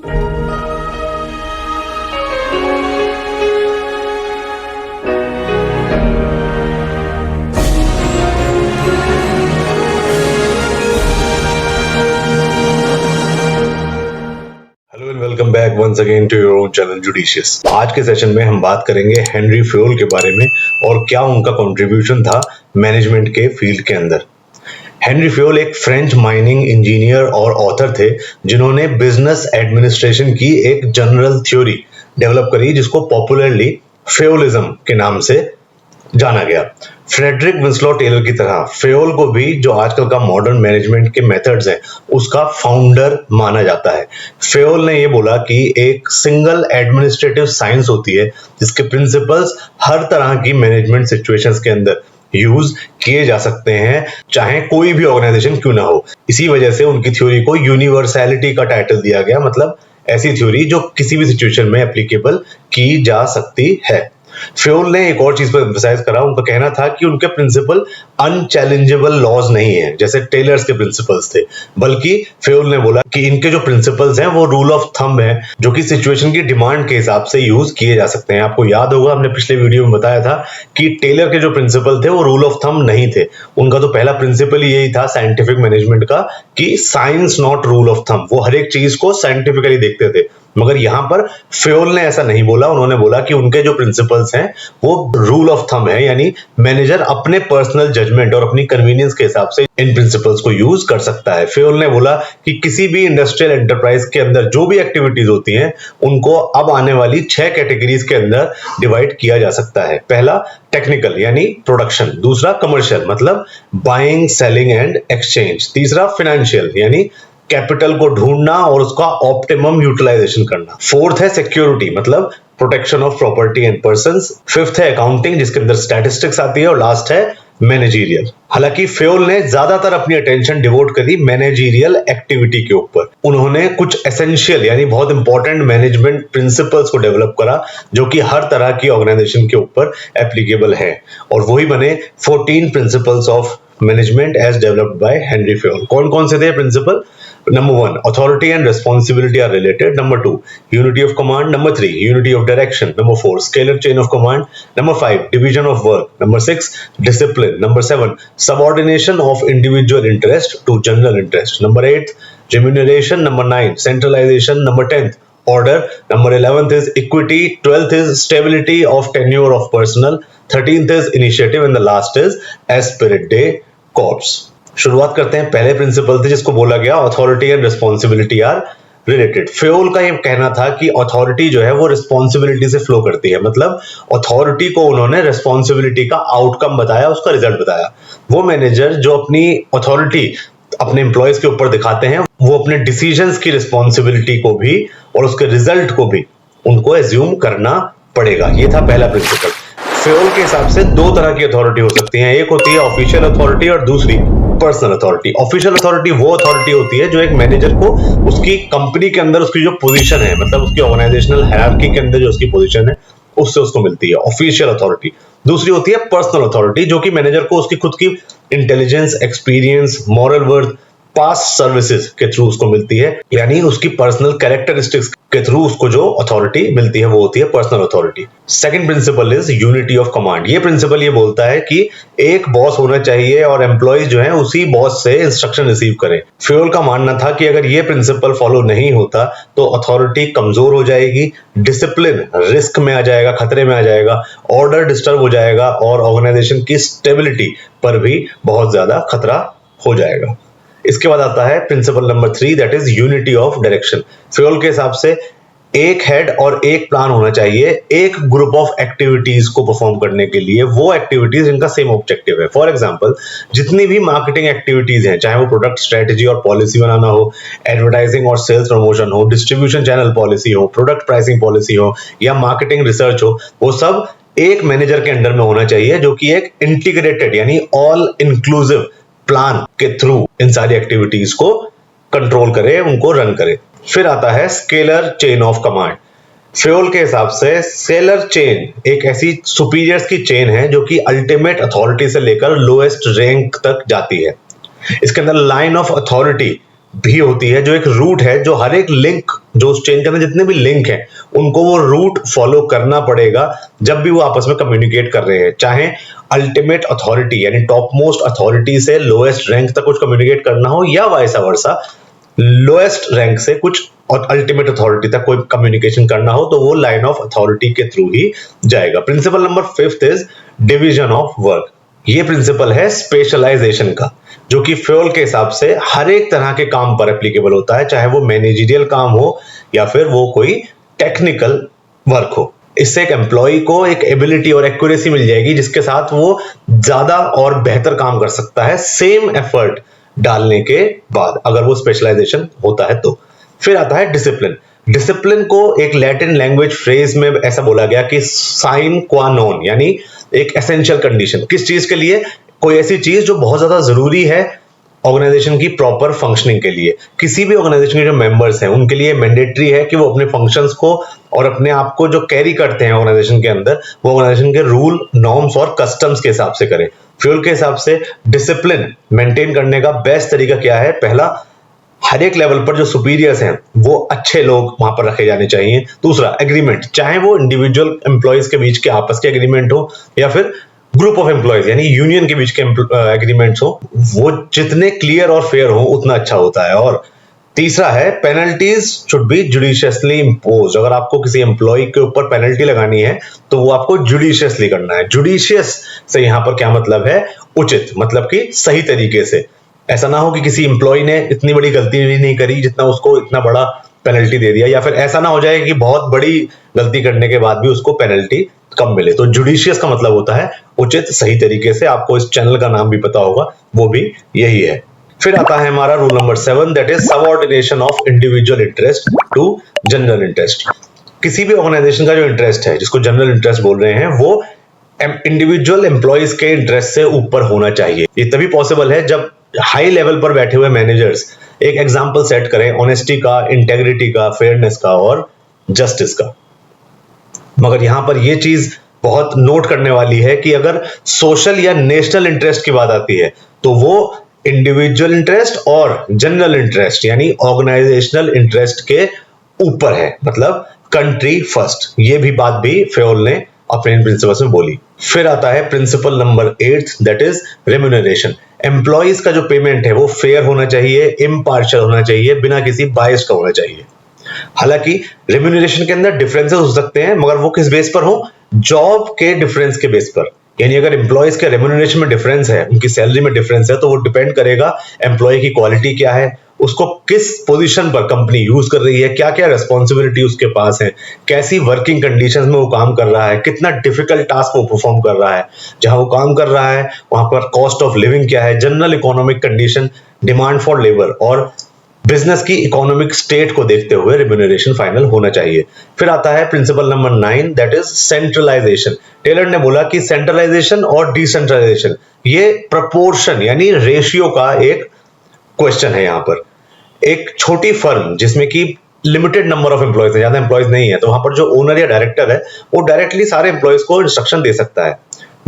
Hello and welcome back once again to your own channel Judicious. आज के session में हम बात करेंगे हेनरी फ्योल के बारे में और क्या उनका कंट्रीब्यूशन था मैनेजमेंट के फील्ड के अंदर। हेनरी फ्योल एक फ्रेंच माइनिंग इंजीनियर और ऑथर थे जिन्होंने बिजनेस एडमिनिस्ट्रेशन की एक जनरल थ्योरी डेवलप करी जिसको पॉपुलरली फ्योलिज्म के नाम से जाना गया। फ्रेडरिक विंस्लो टेलर की तरह फ्योल को भी जो आजकल का मॉडर्न मैनेजमेंट के मेथड्स हैं उसका फाउंडर माना जाता है। फ्योल ने ये बोला कि एक सिंगल एडमिनिस्ट्रेटिव साइंस होती है जिसके प्रिंसिपल्स हर तरह की मैनेजमेंट सिचुएशंस के अंदर यूज किए जा सकते हैं, चाहे कोई भी ऑर्गेनाइजेशन क्यों ना हो। इसी वजह से उनकी थ्योरी को यूनिवर्सैलिटी का टाइटल दिया गया, मतलब ऐसी थ्योरी जो किसी भी सिचुएशन में एप्लीकेबल की जा सकती है। फ्योल ने एक और चीज पर एम्फसाइज करा, उनका कहना था कि उनके प्रिंसिपल अनचैलेंजेबल लॉज नहीं है जैसे टेलर्स के प्रिंसिपल्स थे, बल्कि फ्योल ने बोला कि इनके जो प्रिंसिपल्स हैं वो रूल ऑफ थंब है जो कि सिचुएशन की डिमांड के हिसाब से यूज किए जा सकते हैं। आपको याद होगा हमने पिछले वीडियो में बताया था कि टेलर के जो प्रिंसिपल थे वो रूल ऑफ थंब नहीं थे। उनका तो पहला प्रिंसिपल ही यही था साइंटिफिक मैनेजमेंट का कि science not rule of thumb. वो हर एक चीज को साइंटिफिकली देखते थे, मगर यहां पर फ्योल ने ऐसा नहीं बोला। उन्होंने बोला कि उनके जो प्रिंसिपल्स हैं वो रूल ऑफ थंब है, यानी मैनेजर अपने पर्सनल जजमेंट और अपनी कन्वीनियंस के हिसाब से इन प्रिंसिपल्स को यूज कर सकता है। फ्योल ने बोला कि किसी भी इंडस्ट्रियल एंटरप्राइज के अंदर जो भी एक्टिविटीज होती हैं उनको अब आने वाली 6 कैटेगरीज के अंदर डिवाइड किया जा सकता है। पहला टेक्निकल यानी प्रोडक्शन, दूसरा कमर्शियल मतलब बाइंग सेलिंग एंड एक्सचेंज, तीसरा फाइनेंशियल यानी कैपिटल को ढूंढना और उसका ऑप्टिमम यूटिलाइजेशन करना, फोर्थ है सिक्योरिटी मतलब protection of property and persons, fifth है अकाउंटिंग जिसके अंदर स्टैटिस्टिक्स आती है, और लास्ट है मैनेजरियल। हालांकि फ्योल ने ज्यादातर अपनी अटेंशन डिवोट करी मैनेजरियल एक्टिविटी के ऊपर। उन्होंने कुछ एसेंशियल यानी बहुत इंपॉर्टेंट मैनेजमेंट प्रिंसिपल्स को डेवलप करा जो कि हर तरह की ऑर्गेनाइजेशन के ऊपर एप्लीकेबल है, और वही बने 14 principles of management as developed by Henry Fayol. कौन कौन से थे principle? Number 1, authority and responsibility are related. Number 2, unity of command. Number 3, unity of direction. Number 4, scalar chain of command. Number 5, division of work. Number 6, discipline. Number 7, subordination of individual interest to general interest. Number 8, remuneration. Number 9, centralization. Number 10, order. Number 11th is equity. 12th is stability of tenure of personnel. 13th is initiative, and the last is esprit de corps. शुरुआत करते हैं। पहले principal थे जिसको बोला गया authority and responsibility are related. Fayol का ये कहना था कि अथॉरिटी जो है वो रिस्पॉन्सिबिलिटी से फ्लो करती है, मतलब अथॉरिटी को उन्होंने रिस्पॉन्सिबिलिटी का आउटकम बताया, उसका रिजल्ट बताया। वो मैनेजर जो अपनी अथॉरिटी अपने एम्प्लॉयज के ऊपर दिखाते हैं वो अपने डिसीजंस की रिस्पॉन्सिबिलिटी को भी और उसके रिजल्ट को भी उनको एज्यूम करना पड़ेगा। ये था पहला प्रिंसिपल। फ्योल के हिसाब से दो तरह की अथॉरिटी हो सकती है, एक होती है ऑफिशियल अथॉरिटी और दूसरी पर्सनल अथॉरिटी। ऑफिशियल अथॉरिटी वो अथॉरिटी होती है जो एक मैनेजर को उसकी कंपनी के अंदर उसकी जो पोजीशन है, मतलब उसकी ऑर्गेनाइजेशनल हायरार्की के अंदर जो उसकी पोजीशन है उससे उसको मिलती है, ऑफिशियल अथॉरिटी। दूसरी होती है पर्सनल अथॉरिटी जो कि मैनेजर को उसकी खुद की intelligence, experience, moral worth, past services के थ्रू उसको मिलती है, यानी उसकी पर्सनल कैरेक्टरिस्टिक्स के थ्रू उसको जो अथॉरिटी मिलती है वो होती है personal authority. Second principle is unity of command. ये प्रिंसिपल ये बोलता है कि एक बॉस होना चाहिए और एम्प्लॉयज जो है उसी बॉस से इंस्ट्रक्शन रिसीव करें। फ्योल का मानना था कि अगर ये प्रिंसिपल फॉलो नहीं होता तो अथॉरिटी कमजोर हो जाएगी, डिसिप्लिन रिस्क में आ जाएगा, खतरे में आ जाएगा, ऑर्डर डिस्टर्ब हो जाएगा और ऑर्गेनाइजेशन की स्टेबिलिटी पर भी बहुत ज्यादा खतरा हो जाएगा। इसके बाद आता है principle number 3 that is unity of direction. Fayol के हिसाब से एक हेड और एक प्लान होना चाहिए एक ग्रुप ऑफ एक्टिविटीज को परफॉर्म करने के लिए, वो एक्टिविटीज जिनका सेम ऑब्जेक्टिव है। फॉर एग्जांपल जितनी भी मार्केटिंग एक्टिविटीज हैं, चाहे वो प्रोडक्ट स्ट्रेटजी और पॉलिसी बनाना हो, एडवर्टाइजिंग और सेल्स प्रमोशन हो, डिस्ट्रीब्यूशन चैनल पॉलिसी हो, प्रोडक्ट प्राइसिंग पॉलिसी हो या मार्केटिंग रिसर्च हो, वो सब एक मैनेजर के अंडर में होना चाहिए जो कि एक इंटीग्रेटेड यानी ऑल इंक्लूसिव प्लान के थ्रू इन सारी एक्टिविटीज को कंट्रोल करे, उनको रन करे। फिर आता है scalar chain of command. Fayol के हिसाब से स्केलर चेन एक ऐसी सुपीरियर्स की चेन है जो कि अल्टीमेट अथॉरिटी से लेकर लोएस्ट रैंक तक जाती है। इसके अंदर लाइन ऑफ अथॉरिटी भी होती है, जो एक रूट है, जो हर एक लिंक, जो उस चेन के अंदर जितने भी लिंक हैं उनको वो रूट फॉलो करना पड़ेगा जब भी वो आपस में कम्युनिकेट कर रहे हैं। चाहे अल्टीमेट अथॉरिटी यानी टॉप मोस्ट अथॉरिटी से लोएस्ट रैंक तक कुछ कम्युनिकेट करना हो, या वाइस वर्सा लोएस्ट रैंक से कुछ और अल्टीमेट अथॉरिटी तक कोई कम्युनिकेशन करना हो, तो वो लाइन ऑफ अथॉरिटी के थ्रू ही जाएगा। Principle number 5 is division of work. ये प्रिंसिपल है स्पेशलाइजेशन का, जो कि फ्यूल के हिसाब से हर एक तरह के काम पर एप्लीकेबल होता है, चाहे वो मैनेजरियल काम हो या फिर वो कोई टेक्निकल वर्क हो। इससे एक एम्प्लॉय को एक एबिलिटी और एक्यूरेसी मिल जाएगी जिसके साथ वो ज्यादा और बेहतर काम कर सकता है सेम एफर्ट डालने के बाद, अगर वो स्पेशलाइजेशन होता है तो। फिर आता है डिसिप्लिन। डिसिप्लिन को एक लैटिन लैंग्वेज फ्रेज में ऐसा बोला गया कि साइन क्वा नॉन, यानी एक एसेंशियल कंडीशन। किस चीज के लिए? कोई ऐसी चीज जो बहुत ज्यादा जरूरी है ऑर्गेनाइजेशन की प्रॉपर फंक्शनिंग के लिए। किसी भी ऑर्गेनाइजेशन के जो मेंबर्स हैं उनके लिए मैंडेटरी है कि वो अपने फंक्शंस को और अपने आप को जो कैरी करते हैं ऑर्गेनाइजेशन के अंदर, वो ऑर्गेनाइजेशन के रूल, नॉर्म्स और कस्टम्स के हिसाब से करें। फ्यूल के हिसाब से डिसिप्लिन मेंटेन करने का बेस्ट तरीका क्या है? पहला, हर एक लेवल पर जो सुपीरियर्स हैं वो अच्छे लोग वहां पर रखे जाने चाहिए। दूसरा, एग्रीमेंट, चाहे वो इंडिविजुअल एम्प्लॉयज के बीच के आपस के एग्रीमेंट हो या फिर ग्रुप ऑफ एम्प्लॉयज यानी यूनियन के बीच के एग्रीमेंट्स हो, वो जितने क्लियर और फेयर हो उतना अच्छा होता है। और तीसरा है, penalties should be judiciously impose. अगर आपको किसी एम्प्लॉय के ऊपर पेनल्टी लगानी है तो वो आपको जुडिशियसली करना है। जुडिशियस से यहां पर क्या मतलब है? उचित, मतलब कि सही तरीके से। ऐसा ना हो कि किसी एम्प्लॉय ने इतनी बड़ी गलती भी नहीं करी जितना उसको इतना बड़ा पेनल्टी दे दिया, या फिर ऐसा ना हो जाए कि बहुत बड़ी गलती करने के बाद भी उसको पेनल्टी कम मिले। तो जुडिशियस का मतलब होता है उचित, सही तरीके से। आपको इस चैनल का नाम भी पता होगा, वो भी यही है। फिर आता है हमारा rule number 7, that is subordination of individual interest to general interest. किसी भी ऑर्गेनाइजेशन का जो इंटरेस्ट है, जिसको जनरल इंटरेस्ट बोल रहे हैं, वो इंडिविजुअल एम्प्लॉयज के इंटरेस्ट से ऊपर होना चाहिए। ये तभी पॉसिबल है जब हाई लेवल पर बैठे हुए मैनेजर्स एक एग्जाम्पल सेट करें ऑनेस्टी का, इंटेग्रिटी का, फेयरनेस का और जस्टिस का। मगर यहां पर यह चीज बहुत नोट करने वाली है कि अगर सोशल या नेशनल इंटरेस्ट की बात आती है तो वो इंडिविजुअल इंटरेस्ट और जनरल इंटरेस्ट यानी ऑर्गेनाइजेशनल इंटरेस्ट के ऊपर है, मतलब कंट्री फर्स्ट। ये भी बात भी फ्योल ने अपने इन प्रिंसिपल्स में बोली। फिर आता है principle number 8, that is remuneration. Employees का जो पेमेंट है वो फेयर होना चाहिए, इम्पार्शियल होना चाहिए, बिना किसी बायस का होना चाहिए। हालांकि रेम्यूनरेशन के अंदर डिफरेंसेस हो सकते हैं, मगर वो किस बेस पर हो? जॉब के डिफरेंस के बेस पर। यानी अगर एम्प्लॉइज के रेम्यूनरेशन में डिफरेंस है, उनकी सैलरी में डिफरेंस है, तो वो डिपेंड करेगा एम्प्लॉय की क्वालिटी क्या है, उसको किस पोजीशन पर कंपनी यूज कर रही है, क्या क्या रेस्पॉन्सिबिलिटी उसके पास है, कैसी वर्किंग कंडीशंस में वो काम कर रहा है, कितना डिफिकल्ट टास्क वो परफॉर्म कर रहा है, जहां वो काम कर रहा है वहां पर कॉस्ट ऑफ लिविंग क्या है, general economic condition, demand for labour और बिजनेस की इकोनॉमिक स्टेट को देखते हुए रेम्यूनरेशन फाइनल होना चाहिए। फिर आता है principle number 9, that is centralisation. Taylor ने बोला कि सेंट्रलाइजेशन और डिसेंट्रलाइजेशन ये प्रपोर्शन यानी रेशियो का एक क्वेश्चन है। यहां पर एक छोटी फर्म जिसमें कि लिमिटेड नंबर ऑफ एम्प्लॉयज है, ज्यादा एम्प्लॉयज नहीं है, तो वहां पर जो ओनर या डायरेक्टर है वो डायरेक्टली सारे एम्प्लॉयज को इंस्ट्रक्शन दे सकता है।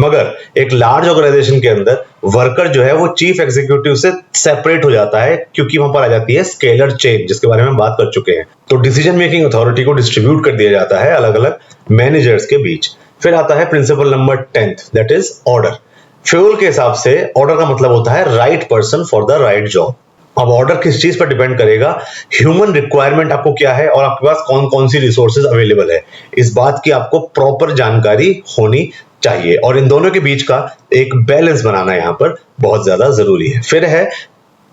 मगर एक लार्ज ऑर्गेनाइजेशन के अंदर वर्कर जो है वो चीफ एग्जीक्यूटिव से सेपरेट हो जाता है, क्योंकि वहां पर आ जाती है स्केलर चेन, जिसके बारे में हम बात कर चुके हैं। तो डिसीजन मेकिंग अथॉरिटी को डिस्ट्रीब्यूट कर दिया जाता है अलग अलग मैनेजर्स के बीच। फिर आता है principle number 10, that is order. Fuel के हिसाब से ऑर्डर का मतलब होता है right person for the right job. अब ऑर्डर किस चीज पर डिपेंड करेगा? ह्यूमन रिक्वायरमेंट आपको क्या है और आपके पास कौन कौन सी रिसोर्सेज अवेलेबल है, इस बात की आपको प्रॉपर जानकारी होनी चाहिए, और इन दोनों के बीच का एक बैलेंस बनाना यहां पर बहुत ज्यादा जरूरी है। फिर है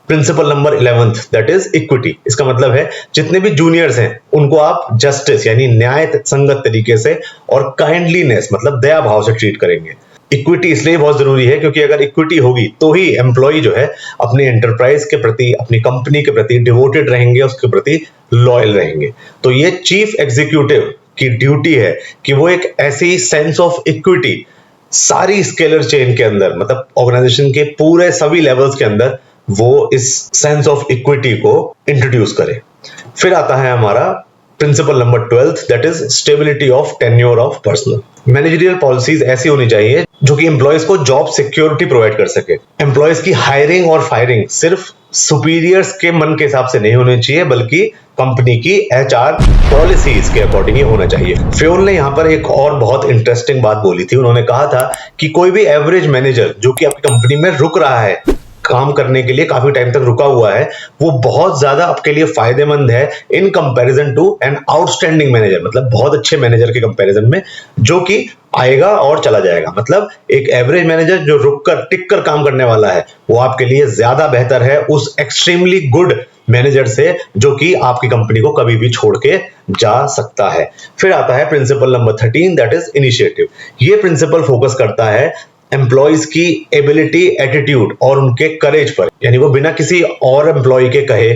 principle number 11, that is equity. इसका मतलब है जितने भी जूनियर्स हैं उनको आप जस्टिस यानी न्याय संगत तरीके से और काइंडलीनेस मतलब दया भाव से ट्रीट करेंगे। इक्विटी इसलिए बहुत जरूरी है क्योंकि अगर इक्विटी होगी तो ही एम्प्लॉय जो है अपने एंटरप्राइज के प्रति, अपनी कंपनी के प्रति डिवोटेड रहेंगे, उसके प्रति लॉयल रहेंगे। तो ये चीफ एग्जीक्यूटिव की ड्यूटी है कि वो एक ऐसी सेंस ऑफ इक्विटी सारी स्केलर चेन के अंदर, मतलब ऑर्गेनाइजेशन के पूरे सभी लेवल्स के अंदर, वो इस सेंस ऑफ इक्विटी को इंट्रोड्यूस करे। फिर आता है हमारा principle number 12, that is stability of tenure of personal. Managerial policies ऐसी होनी चाहिए जो कि एम्प्लॉयज को जॉब सिक्योरिटी प्रोवाइड कर सके। एम्प्लॉयज की हायरिंग और फायरिंग सिर्फ सुपीरियर्स के मन के हिसाब से नहीं होने चाहिए, बल्कि कंपनी की एचआर पॉलिसीज के अकॉर्डिंग ही होना चाहिए। फ्योल ने यहाँ पर एक और बहुत इंटरेस्टिंग बात बोली थी। उन्होंने कहा था कि कोई भी एवरेज मैनेजर जो कि आपकी कंपनी में रुक रहा है, काम करने के लिए काफी टाइम तक रुका हुआ है, वो बहुत ज्यादा आपके लिए फायदेमंद है in comparison to an outstanding manager, मतलब बहुत अच्छे मैनेजर के कंपैरिजन में, जो कि आएगा और चला जाएगा। मतलब एक एवरेज मैनेजर जो रुक कर टिक कर काम करने वाला है, वो आपके लिए ज्यादा बेहतर है उस एक्सट्रीमली गुड मैनेजर से जो कि आपकी कंपनी को कभी भी छोड़ के जा सकता है। फिर आता है principle number 13, that is initiative. ये प्रिंसिपल फोकस करता है एम्प्लॉयज की एबिलिटी, एटीट्यूड और उनके करेज पर, यानी वो बिना किसी और एम्प्लॉय के कहे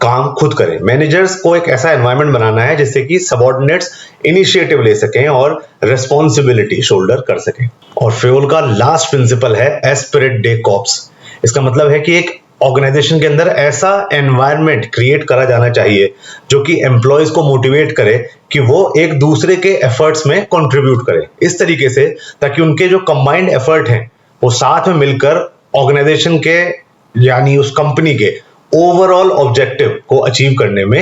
काम खुद करें। मैनेजर्स को एक ऐसा एनवायरनमेंट बनाना है जिससे कि सबऑर्डिनेट्स इनिशिएटिव ले सकें और रिस्पॉन्सिबिलिटी शोल्डर कर सकें। और फ्योल का लास्ट प्रिंसिपल है एस्पिरिट डे कॉर्प्स। इसका मतलब है कि एक ऑर्गेनाइजेशन के अंदर ऐसा एनवायरनमेंट क्रिएट करा जाना चाहिए जो कि एम्प्लॉयज को मोटिवेट करे कि वो एक दूसरे के एफर्ट्स में कंट्रीब्यूट करें इस तरीके से, ताकि उनके जो कंबाइंड एफर्ट हैं वो साथ में मिलकर ऑर्गेनाइजेशन के, यानी उस कंपनी के ओवरऑल ऑब्जेक्टिव को अचीव करने में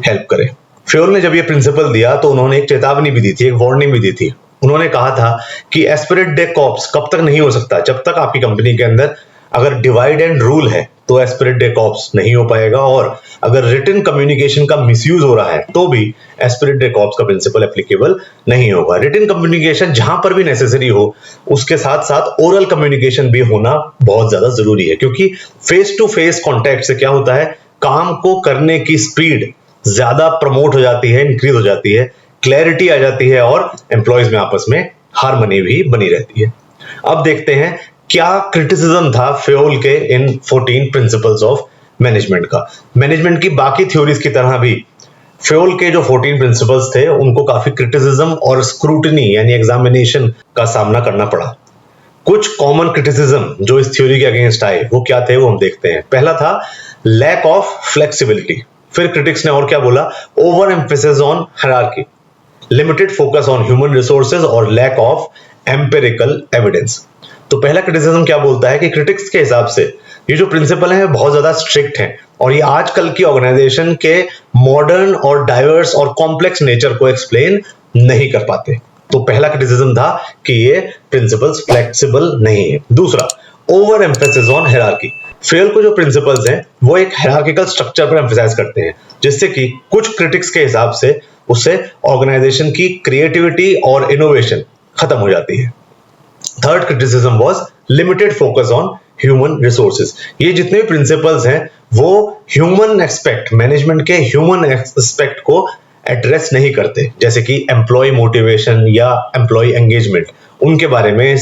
हेल्प करे। फ्योल ने जब ये प्रिंसिपल दिया तो उन्होंने एक चेतावनी भी दी थी, एक वार्निंग भी दी थी। उन्होंने कहा था कि एस्पिरिट डे कॉर्प्स कब तक नहीं हो सकता, जब तक आपकी कंपनी के अंदर अगर डिवाइड एंड रूल है तो एस्पिरिट डे कॉर्प्स नहीं हो पाएगा, और अगर रिटन कम्युनिकेशन का मिसयूज हो रहा है तो भी एस्पिरिट डे कॉर्प्स का प्रिंसिपल एप्लीकेबल नहीं होगा। रिटन कम्युनिकेशन जहां पर भी नेसेसरी हो, उसके साथ साथ ओरल कम्युनिकेशन भी होना बहुत ज्यादा जरूरी है, क्योंकि फेस टू फेस कॉन्टैक्ट से क्या होता है, काम को करने की स्पीड ज्यादा प्रमोट हो जाती है, इंक्रीज हो जाती है, क्लैरिटी आ जाती है और एम्प्लॉयज में आपस में हार्मनी भी बनी रहती है। अब देखते हैं क्या क्रिटिसिज्म था फ्योल के इन 14 प्रिंसिपल्स ऑफ मैनेजमेंट का। मैनेजमेंट की बाकी थ्योरीज की तरह भी फ्योल के जो 14 प्रिंसिपल्स थे उनको काफी क्रिटिसिज्म और स्क्रूटनी यानी एग्जामिनेशन का सामना करना पड़ा। कुछ कॉमन क्रिटिसिज्म जो इस थ्योरी के अगेंस्ट आए वो क्या थे वो हम देखते हैं। पहला था लैक ऑफ फ्लेक्सिबिलिटी। फिर क्रिटिक्स ने और क्या बोला, over emphasis on hierarchy, limited focus on human resources और लैक ऑफ एम्पिरिकल एविडेंस। तो पहला क्रिटिसिज्म क्या बोलता है कि क्रिटिक्स के हिसाब से ये जो प्रिंसिपल है बहुत ज्यादा स्ट्रिक्ट हैं और ये आजकल की ऑर्गेनाइजेशन के मॉडर्न और डाइवर्स और कॉम्प्लेक्स नेचर को एक्सप्लेन नहीं कर पाते। तो पहला क्रिटिसिज्म था कि ये प्रिंसिपल्स फ्लेक्सिबल नहीं है। दूसरा, over emphasis on hierarchy. Fayol को जो प्रिंसिपल्स हैं वो एक हायरार्किकल स्ट्रक्चर पर एम्फेसाइज करते हैं, जिससे कि कुछ क्रिटिक्स के हिसाब से उससे ऑर्गेनाइजेशन की क्रिएटिविटी और इनोवेशन खत्म हो जाती है। Third criticism was limited focus on human resources. ये जितने भी प्रिंसिपल्स हैं वो ह्यूमन एस्पेक्ट, मैनेजमेंट के ह्यूमन एस्पेक्ट को एड्रेस नहीं करते, जैसे कि एम्प्लॉय मोटिवेशन या एम्प्लॉय एंगेजमेंट, उनके बारे में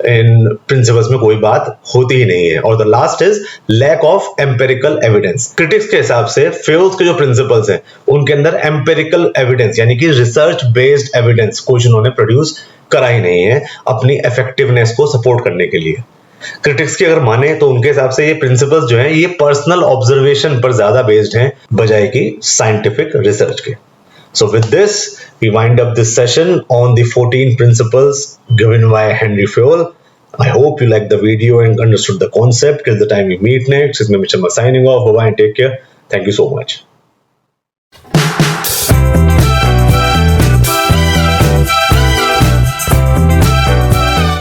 इन प्रिंसिपल्स में कोई बात होती ही नहीं है। और the last is lack of empirical evidence. Critics के हिसाब से फ्योल्स के जो प्रिंसिपल्स हैं उनके अंदर एम्पेरिकल एविडेंस यानी कि रिसर्च बेस्ड एविडेंस कुछ उन्होंने प्रोड्यूस करा ही नहीं है अपनी इफेक्टिवनेस को सपोर्ट करने के लिए। क्रिटिक्स की अगर माने तो उनके हिसाब से ये प्रिंसिपल्स जो हैं ये पर्सनल ऑब्जर्वेशन पर ज्यादा बेस्ड हैं बजाय कि साइंटिफिक रिसर्च के। So with this, we wind up this session on the 14 principles given by Henry Fyoul. I hope you liked the video and understood the concept. Till the time we meet next, this is Mr. Sharma signing off. Bye bye and take care. Thank you so much.